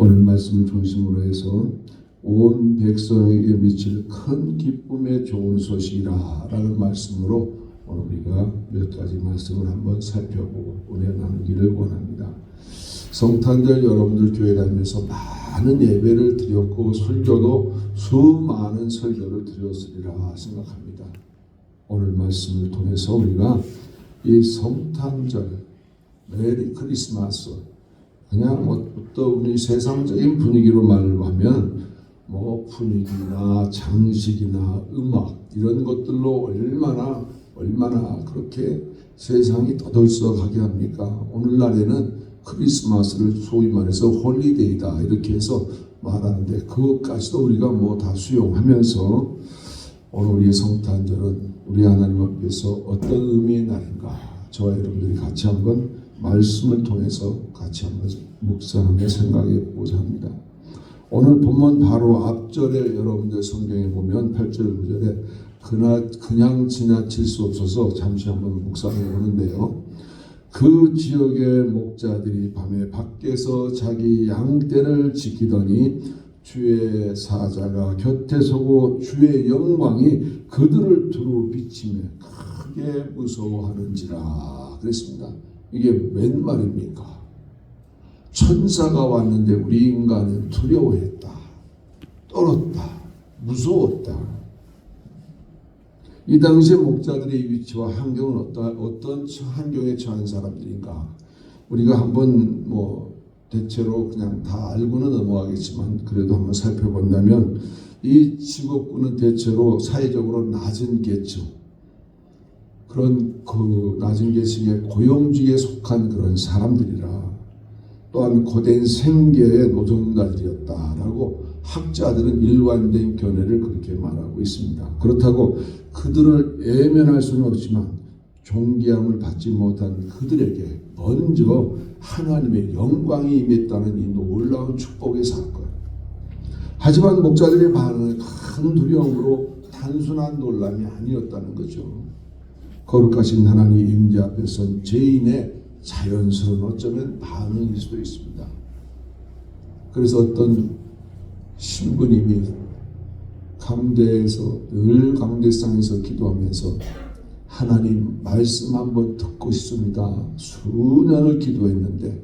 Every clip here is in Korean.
오늘 말씀을 중심으로 해서 온 백성에게 미칠 큰 기쁨의 좋은 소식이라 라는 말씀으로 오늘 우리가 몇 가지 말씀을 한번 살펴보고 은혜 나누기를 원합니다. 성탄절 여러분들 교회 다니면서 많은 예배를 드렸고 설교도 수많은 설교를 드렸으리라 생각합니다. 오늘 말씀을 통해서 우리가 이 성탄절, 메리 크리스마스, 그냥 어떤 우리 세상적인 분위기로 말을 하면 분위기나 장식이나 음악 이런 것들로 얼마나 그렇게 세상이 떠들썩하게 합니까? 오늘날에는 크리스마스를 소위 말해서 홀리데이다 이렇게 해서 말하는데 그것까지도 우리가 다 수용하면서 오늘 우리의 성탄절은 우리 하나님 앞에서 어떤 의미의 날인가 저와 여러분들이 같이 한번 말씀을 통해서 같이 한번 묵상하며 생각해 보고자 합니다. 오늘 본문 바로 앞절에 여러분들 성경에 보면 8절 9절에 그냥 지나칠 수 없어서 잠시 한번 묵상해 보는데요. 그 지역의 목자들이 밤에 밖에서 자기 양떼를 지키더니 주의 사자가 곁에 서고 주의 영광이 그들을 두루 비치며 크게 무서워하는지라 그랬습니다. 이게 웬 말입니까? 천사가 왔는데 우리 인간은 두려워했다, 떨었다, 무서웠다. 이 당시의 목자들의 위치와 환경은 어떤 환경에 처한 사람들인가? 우리가 한번 대체로 그냥 다 알고는 넘어가겠지만 그래도 한번 살펴본다면 이 직업군은 대체로 사회적으로 낮은 계층, 그런 그 낮은 계층의 고용직에 속한 그런 사람들이라 또한 고된 생계의 노동자들이었다라고 학자들은 일관된 견해를 그렇게 말하고 있습니다. 그렇다고 그들을 외면할 수는 없지만 존귀함을 받지 못한 그들에게 먼저 하나님의 영광이 임했다는 이 놀라운 축복의 사건. 하지만 목자들의 반응은 큰 두려움으로 단순한 놀람이 아니었다는 거죠. 거룩하신 하나님의 임재 앞에선 죄인의 자연스러운 어쩌면 반응일 수도 있습니다. 그래서 어떤 신부님이 강대에서 늘 강대상에서 기도하면서 하나님 말씀 한번 듣고 싶습니다. 수년을 기도했는데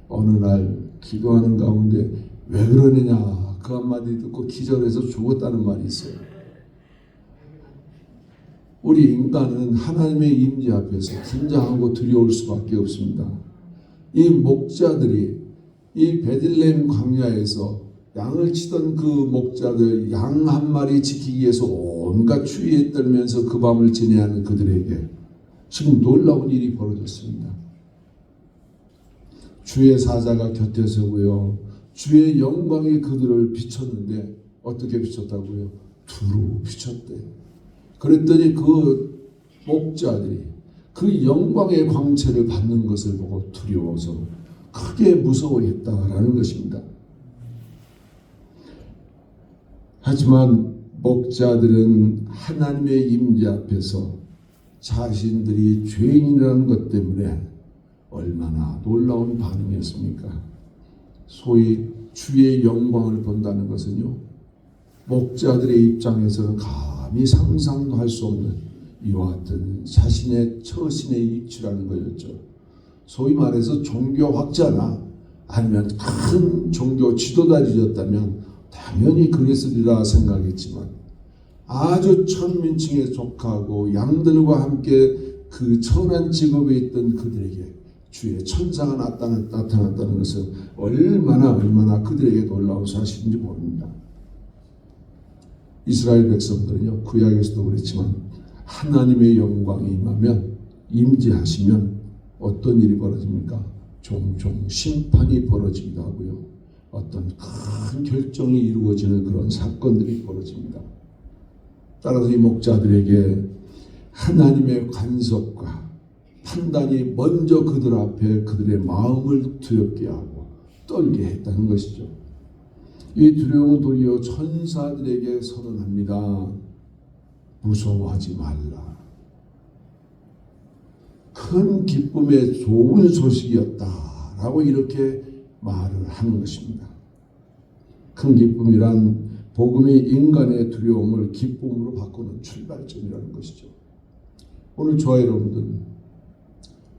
어느 날 기도하는 가운데 왜 그러느냐 그 한마디 듣고 기절해서 죽었다는 말이 있어요. 우리 인간은 하나님의 임재 앞에서 긴장하고 두려울 수밖에 없습니다. 이 목자들이 이 베들레헴 광야에서 양을 치던 그 목자들 양 한 마리 지키기 위해서 온갖 추위에 떨면서 그 밤을 지내는 그들에게 지금 놀라운 일이 벌어졌습니다. 주의 사자가 곁에 서고요. 주의 영광이 그들을 비췄는데 어떻게 비췄다고요? 두루 비췄대. 그랬더니 그 목자들이 그 영광의 광채를 받는 것을 보고 두려워서 크게 무서워했다라는 것입니다. 하지만 목자들은 하나님의 임재 앞에서 자신들이 죄인이라는 것 때문에 얼마나 놀라운 반응이었습니까? 소위 주의 영광을 본다는 것은요, 목자들의 입장에서는 감히 상상도 할 수 없는 이와 같은 자신의 처신의 이치라는 거였죠. 소위 말해서 종교 학자나 아니면 큰 종교 지도자이었다면 당연히 그랬으리라 생각했지만 아주 천민층에 속하고 양들과 함께 그 천한 직업에 있던 그들에게 주의 천사가 나타났다는 것은 얼마나 그들에게 놀라운 사실인지 모릅니다. 이스라엘 백성들은요, 구약에서도 그랬지만 하나님의 영광이 임하면 임재하시면 어떤 일이 벌어집니까? 종종 심판이 벌어지기도 하고요. 어떤 큰 결정이 이루어지는 그런 사건들이 벌어집니다. 따라서 이 목자들에게 하나님의 간섭과 판단이 먼저 그들 앞에 그들의 마음을 두렵게 하고 떨게 했다는 것이죠. 이 두려움은 도리어 천사들에게 선언합니다. 무서워하지 말라. 큰 기쁨의 좋은 소식이었다라고 이렇게 말을 하는 것입니다. 큰 기쁨이란 복음이 인간의 두려움을 기쁨으로 바꾸는 출발점이라는 것이죠. 오늘 저와 여러분들,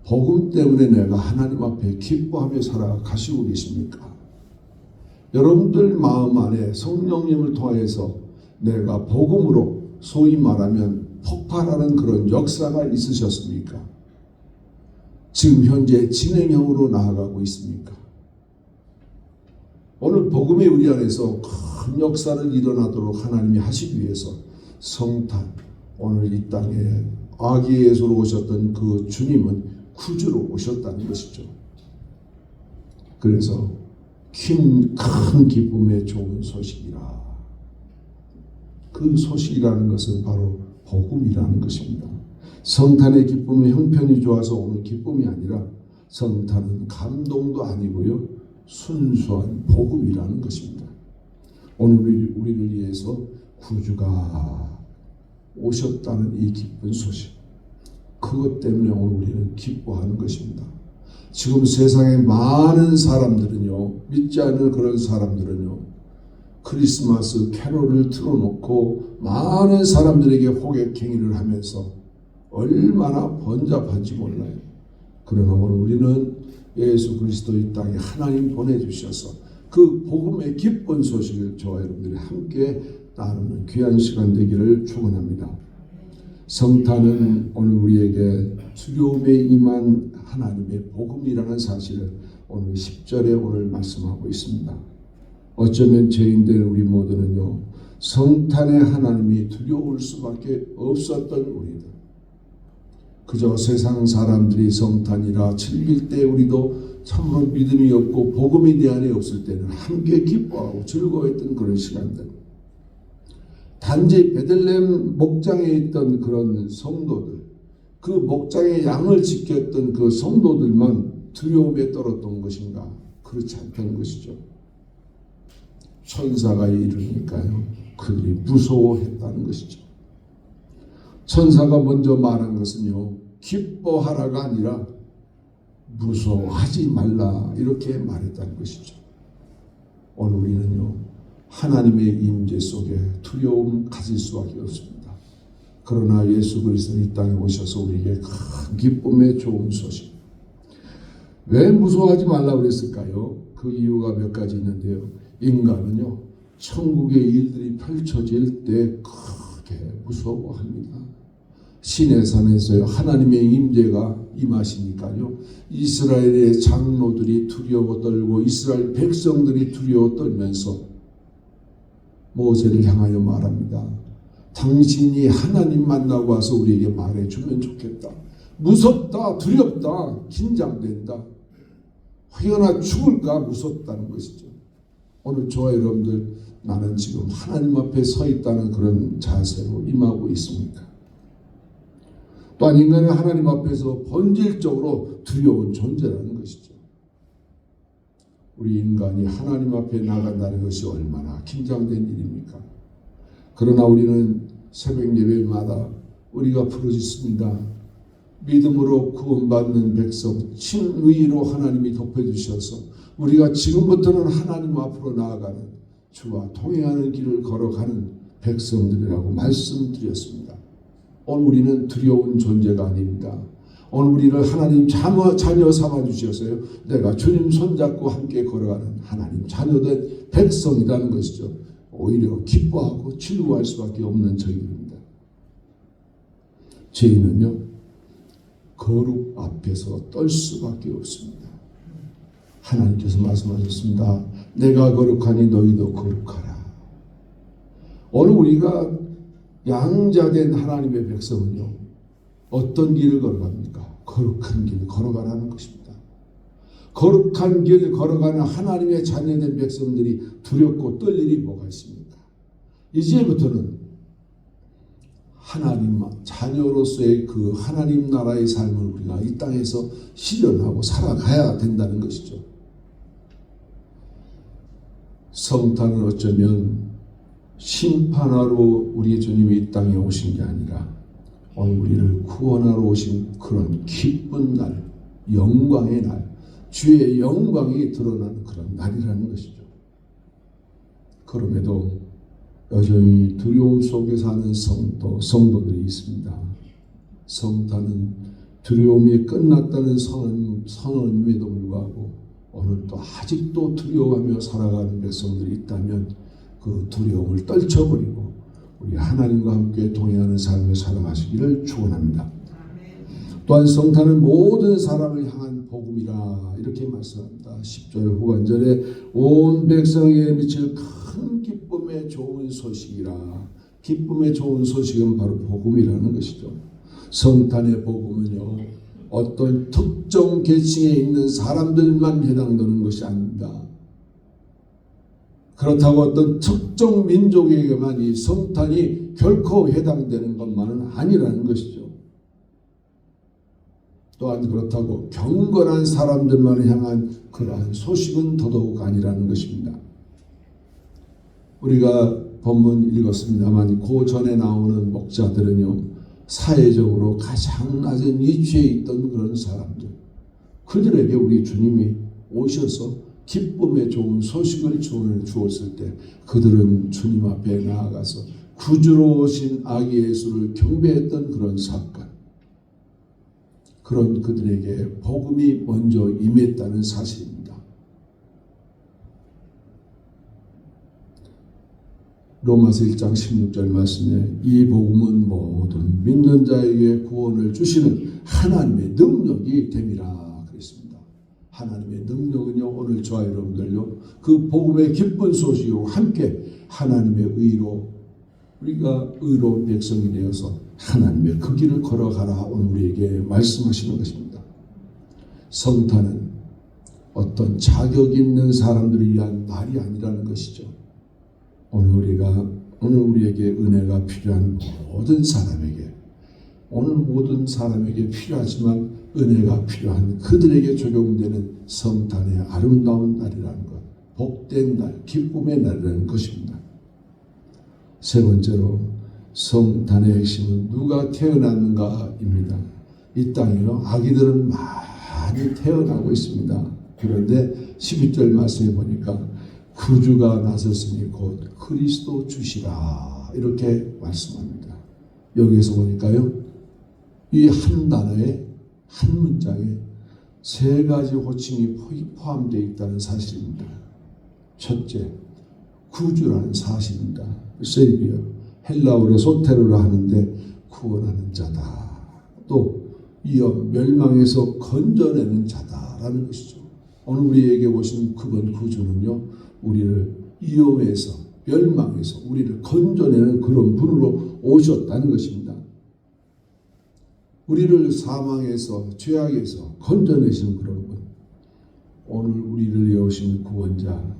복음 때문에 내가 하나님 앞에 기뻐하며 살아가시고 계십니까? 여러분들 마음 안에 성령님을 통해서 내가 복음으로 소위 말하면 폭발하는 그런 역사가 있으셨습니까? 지금 현재 진행형으로 나아가고 있습니까? 오늘 복음이 우리 안에서 큰 역사를 일어나도록 하나님이 하시기 위해서 성탄, 오늘 이 땅에 아기 예수로 오셨던 그 주님은 구주로 오셨다는 것이죠. 그래서 큰 기쁨의 좋은 소식이라. 그 소식이라는 것은 바로 복음이라는 것입니다. 성탄의 기쁨은 형편이 좋아서 오는 기쁨이 아니라 성탄은 감동도 아니고요, 순수한 복음이라는 것입니다. 오늘 우리를 위해서 구주가 오셨다는 이 기쁜 소식, 그것 때문에 오늘 우리는 기뻐하는 것입니다. 지금 세상에 많은 사람들은요, 믿지 않는 그런 사람들은요, 크리스마스 캐롤을 틀어놓고 많은 사람들에게 호객행위를 하면서 얼마나 번잡한지 몰라요. 그러나 오늘 우리는 예수 그리스도 이 땅에 하나님 보내주셔서 그 복음의 기쁜 소식을 저와 여러분들이 함께 나누는 귀한 시간 되기를 축원합니다. 성탄은 오늘 우리에게 두려움에 임한 하나님의 복음이라는 사실을 오늘 10절에 오늘 말씀하고 있습니다. 어쩌면 죄인된 우리 모두는요, 성탄의 하나님이 두려울 수밖에 없었던 우리들, 그저 세상 사람들이 성탄이라 즐길 때 우리도 참으로 믿음이 없고 복음이 내 안에 없을 때는 함께 기뻐하고 즐거워했던 그런 시간들, 단지 베들레헴 목장에 있던 그런 성도들, 그 목장의 양을 지켰던 그 성도들만 두려움에 떨었던 것인가? 그렇지 않다는 것이죠. 천사가 이르니까요, 그들이 무서워했다는 것이죠. 천사가 먼저 말한 것은요, 기뻐하라가 아니라 무서워하지 말라, 이렇게 말했다는 것이죠. 오늘 우리는요, 하나님의 임재 속에 두려움 가질 수밖에 없습니다. 그러나 예수 그리스도 이 땅에 오셔서 우리에게 큰 기쁨의 좋은 소식. 왜 무서워하지 말라 그랬을까요? 그 이유가 몇 가지 있는데요. 인간은요, 천국의 일들이 펼쳐질 때 크게 무서워합니다. 신의 산에서요, 하나님의 임재가 임하시니까요, 이스라엘의 장로들이 두려워 떨고 이스라엘 백성들이 두려워 떨면서 모세를 향하여 말합니다. 당신이 하나님 만나고 와서 우리에게 말해주면 좋겠다. 무섭다, 두렵다, 긴장된다. 혹여나 죽을까 무섭다는 것이죠. 오늘 저와 여러분들, 나는 지금 하나님 앞에 서 있다는 그런 자세로 임하고 있습니다. 또한 인간은 하나님 앞에서 본질적으로 두려운 존재라는 것이죠. 우리 인간이 하나님 앞에 나간다는 것이 얼마나 긴장된 일입니까? 그러나 우리는 새벽 예배마다 우리가 부르짖습니다. 믿음으로 구원받는 백성, 친의로 하나님이 덮여주셔서 우리가 지금부터는 하나님 앞으로 나아가는, 주와 동행하는 길을 걸어가는 백성들이라고 말씀드렸습니다. 오늘 우리는 두려운 존재가 아닙니다. 오늘 우리를 하나님 자녀 삼아주셔서요, 내가 주님 손잡고 함께 걸어가는 하나님 자녀된 백성이라는 것이죠. 오히려 기뻐하고 즐거워할 수밖에 없는 저희들입니다. 죄인은요, 거룩 앞에서 떨 수밖에 없습니다. 하나님께서 말씀하셨습니다. 내가 거룩하니 너희도 거룩하라. 오늘 우리가 양자된 하나님의 백성은요, 어떤 길을 걸어갑니까? 거룩한 길을 걸어가라는 것입니다. 거룩한 길을 걸어가는 하나님의 자녀된 백성들이 두렵고 떨 일이 뭐가 있습니까? 이제부터는 하나님 자녀로서의 그 하나님 나라의 삶을 우리가 이 땅에서 실현하고 살아가야 된다는 것이죠. 성탄은 어쩌면 심판하러 우리 주님이 이 땅에 오신 게 아니라 오늘 우리를 구원하러 오신 그런 기쁜 날, 영광의 날, 주의 영광이 드러나는 그런 날이라는 것이죠. 그럼에도 여전히 두려움 속에 사는 성도들이 있습니다. 성탄은 두려움이 끝났다는 선언임에도 불구하고 오늘도 아직도 두려워하며 살아가는 백성들이 있다면 그 두려움을 떨쳐버리고 우리 하나님과 함께 동행하는 삶을 살아가시기를 축원합니다. 또한 성탄은 모든 사람을 향한 복음이라 이렇게 말씀합니다. 10절 후반절에 온 백성에게 미칠 큰 기쁨의 좋은 소식이라. 기쁨의 좋은 소식은 바로 복음이라는 것이죠. 성탄의 복음은요, 어떤 특정 계층에 있는 사람들만 해당되는 것이 아닙니다. 그렇다고 어떤 특정 민족에게만 이 성탄이 결코 해당되는 것만은 아니라는 것이죠. 또한 그렇다고 경건한 사람들만 향한 그러한 소식은 더더욱 아니라는 것입니다. 우리가 본문 읽었습니다만 그 전에 나오는 목자들은요, 사회적으로 가장 낮은 위치에 있던 그런 사람들, 그들에게 우리 주님이 오셔서 기쁨의 좋은 소식을 주었을 때 그들은 주님 앞에 나아가서 구주로 오신 아기 예수를 경배했던 그런 사건, 그런 그들에게 복음이 먼저 임했다는 사실입니다. 로마서 1장 16절 말씀에 이 복음은 모든 믿는 자에게 구원을 주시는 하나님의 능력이 됨이라 그랬습니다. 하나님의 능력은요, 오늘 저와 여러분들요, 그 복음의 기쁜 소식으로 함께 하나님의 의로, 우리가 의로운 백성이 되어서 하나님의 그 길을 걸어가라 오늘 우리에게 말씀하시는 것입니다. 성탄은 어떤 자격 있는 사람들을 위한 날이 아니라는 것이죠. 오늘 우리에게 은혜가 필요한 모든 사람에게, 오늘 모든 사람에게 필요하지만 은혜가 필요한 그들에게 적용되는 성탄의 아름다운 날이라는 것, 복된 날, 기쁨의 날이라는 것입니다. 세 번째로 성탄의 핵심은 누가 태어났는가입니다. 이 땅에요, 아기들은 많이 태어나고 있습니다. 그런데 12절 말씀에 보니까 구주가 나섰으니 곧 그리스도 주시라 이렇게 말씀합니다. 여기에서 보니까요, 이 한 단어에, 한 문장에 세 가지 호칭이 포함되어 있다는 사실입니다. 첫째, 구주라는 사실입니다. 세이비어, 헬라어로 소테르라 하는데 구원하는 자다. 또 위험, 멸망에서 건져내는 자다라는 것이죠. 오늘 우리에게 오신 그분 구주는요, 우리를 위험에서, 멸망에서 우리를 건져내는 그런 분으로 오셨다는 것입니다. 우리를 사망에서, 죄악에서 건져내시는 그런 분, 오늘 우리를 위하신 구원자,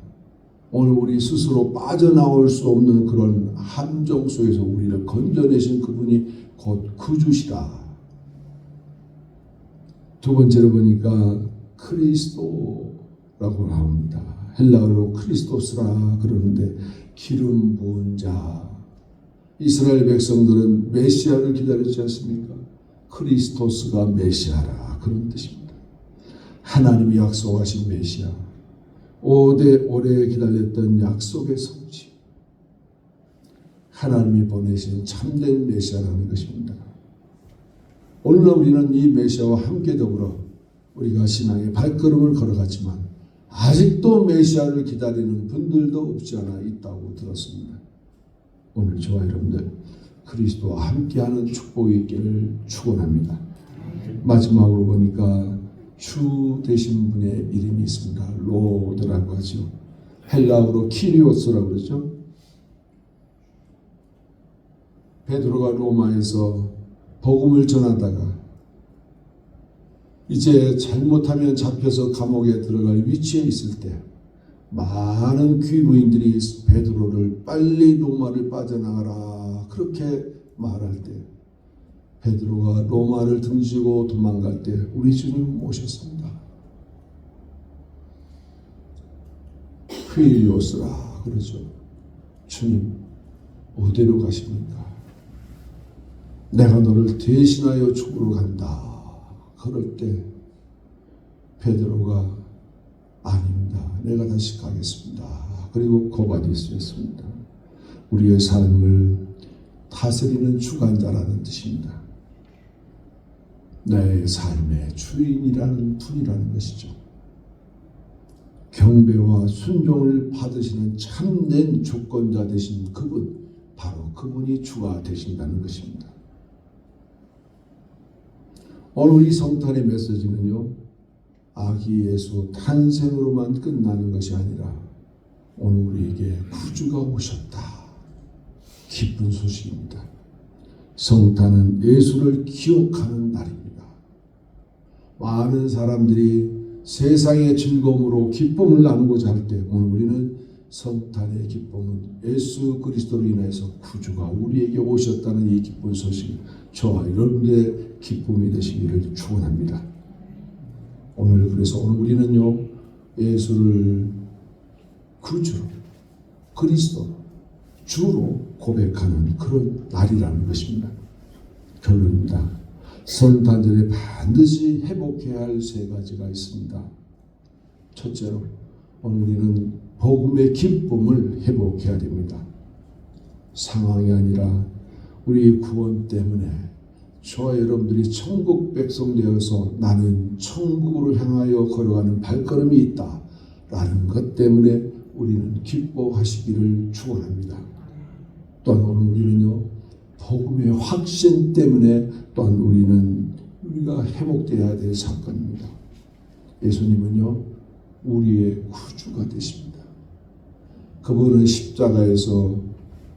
오늘 우리 스스로 빠져나올 수 없는 그런 함정 속에서 우리를 건져내신 그분이 곧 구주시다. 두 번째로 보니까 크리스도라고 나옵니다. 헬라어로 크리스토스라 그러는데 기름 부은 자. 이스라엘 백성들은 메시아를 기다렸지 않습니까? 크리스토스가 메시아라 그런 뜻입니다. 하나님이 약속하신 메시아, 오래 기다렸던 약속의 성취, 하나님이 보내신 참된 메시아라는 것입니다. 오늘날 우리는 이 메시아와 함께 더불어 우리가 신앙의 발걸음을 걸어갔지만 아직도 메시아를 기다리는 분들도 없지 않아 있다고 들었습니다. 오늘 저와 여러분들 그리스도와 함께하는 축복이 있기를 축원합니다. 마지막으로 보니까 주 되신 분의 이름이 있습니다. 로드라고 하죠. 헬라어로 키리오스라고 그러죠. 베드로가 로마에서 복음을 전하다가 이제 잘못하면 잡혀서 감옥에 들어갈 위치에 있을 때 많은 귀부인들이 베드로를 빨리 로마를 빠져나가라 그렇게 말할 때 베드로가 로마를 등지고 도망갈 때 우리 주님 오셨습니다. 퀴리오스라 그러죠. 주님 어디로 가십니까? 내가 너를 대신하여 죽으러 간다. 그럴 때 베드로가 아닙니다. 내가 다시 가겠습니다. 그리고 거가 될 수 있습니다. 우리의 삶을 다스리는 주관자라는 뜻입니다. 내 삶의 주인이라는 분이라는 것이죠. 경배와 순종을 받으시는 참된 주권자 되신 그분, 바로 그분이 주가 되신다는 것입니다. 오늘 이 성탄의 메시지는요, 아기 예수 탄생으로만 끝나는 것이 아니라 오늘 우리에게 구주가 오셨다. 기쁜 소식입니다. 성탄은 예수를 기억하는 날입니다. 많은 사람들이 세상의 즐거움으로 기쁨을 나누고자 할 때 오늘 우리는 성탄의 기쁨은 예수 그리스도로 인해서 구주가 우리에게 오셨다는 이 기쁜 소식, 저와 여러분들의 기쁨이 되시기를 축원합니다. 오늘 그래서 오늘 우리는요, 예수를 구주로, 그리스도, 주로 고백하는 그런 날이라는 것입니다. 결론입니다. 성탄절에 반드시 회복해야 할 세 가지가 있습니다. 첫째로 오늘 우리는 복음의 기쁨을 회복해야 됩니다. 상황이 아니라 우리 구원 때문에 저와 여러분들이 천국 백성 되어서 나는 천국으로 향하여 걸어가는 발걸음이 있다 라는 것 때문에 우리는 기뻐하시기를 축원합니다. 또한 오늘 우리는요, 복음의 확신 때문에 또한 우리가 회복되어야 될 사건입니다. 예수님은요, 우리의 구주가 되십니다. 그분은 십자가에서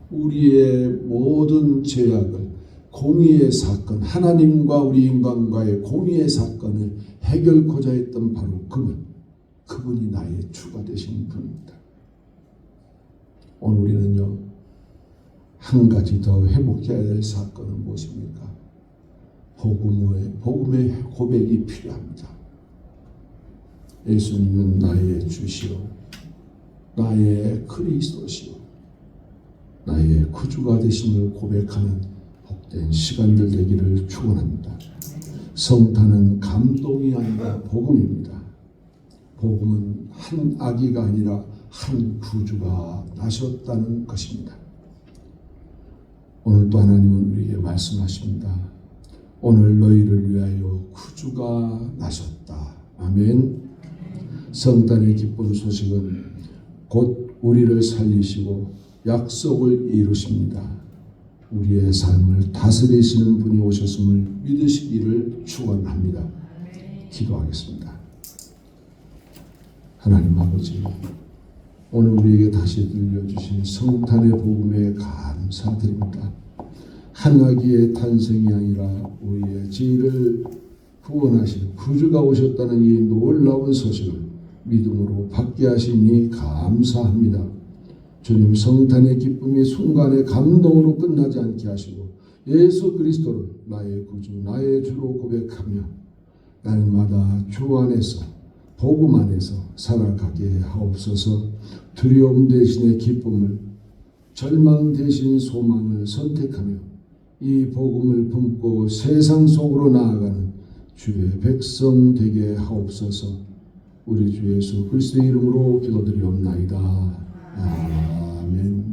우리의 모든 죄악을, 공의의 사건, 하나님과 우리 인간과의 공의의 사건을 해결코자 했던 바로 그분이 나의 주가 되신 분입니다. 오늘 우리는요, 한 가지 더 회복해야 될 사건은 무엇입니까? 복음의 고백이 필요합니다. 예수님은 나의 주시오, 나의 그리스도시오, 나의 구주가 되심을 고백하는 복된 시간들 되기를 축원합니다. 성탄은 감동이 아니라 복음입니다. 복음은 한 아기가 아니라 한 구주가 나셨다는 것입니다. 오늘 또 하나님은 우리에게 말씀하십니다. 오늘 너희를 위하여 구주가 나셨다. 아멘. 성탄의 기쁜 소식은 곧 우리를 살리시고 약속을 이루십니다. 우리의 삶을 다스리시는 분이 오셨음을 믿으시기를 축원합니다. 기도하겠습니다. 하나님 아버지, 오늘 우리에게 다시 들려주신 성탄의 복음에 감사드립니다. 한 아기의 탄생이 아니라 우리의 죄를 구원하시는 구주가 오셨다는 이 놀라운 소식을 믿음으로 받게 하시니 감사합니다. 주님, 성탄의 기쁨이 순간의 감동으로 끝나지 않게 하시고 예수 그리스도를 나의 구주, 나의 주로 고백하며 날마다 주 안에서, 복음 안에서 살아가게 하옵소서. 두려움 대신의 기쁨을, 절망 대신 소망을 선택하며 이 복음을 품고 세상 속으로 나아가는 주의 백성 되게 하옵소서. 우리 주 예수 그리스도의 이름으로 기도드리옵나이다. 아멘.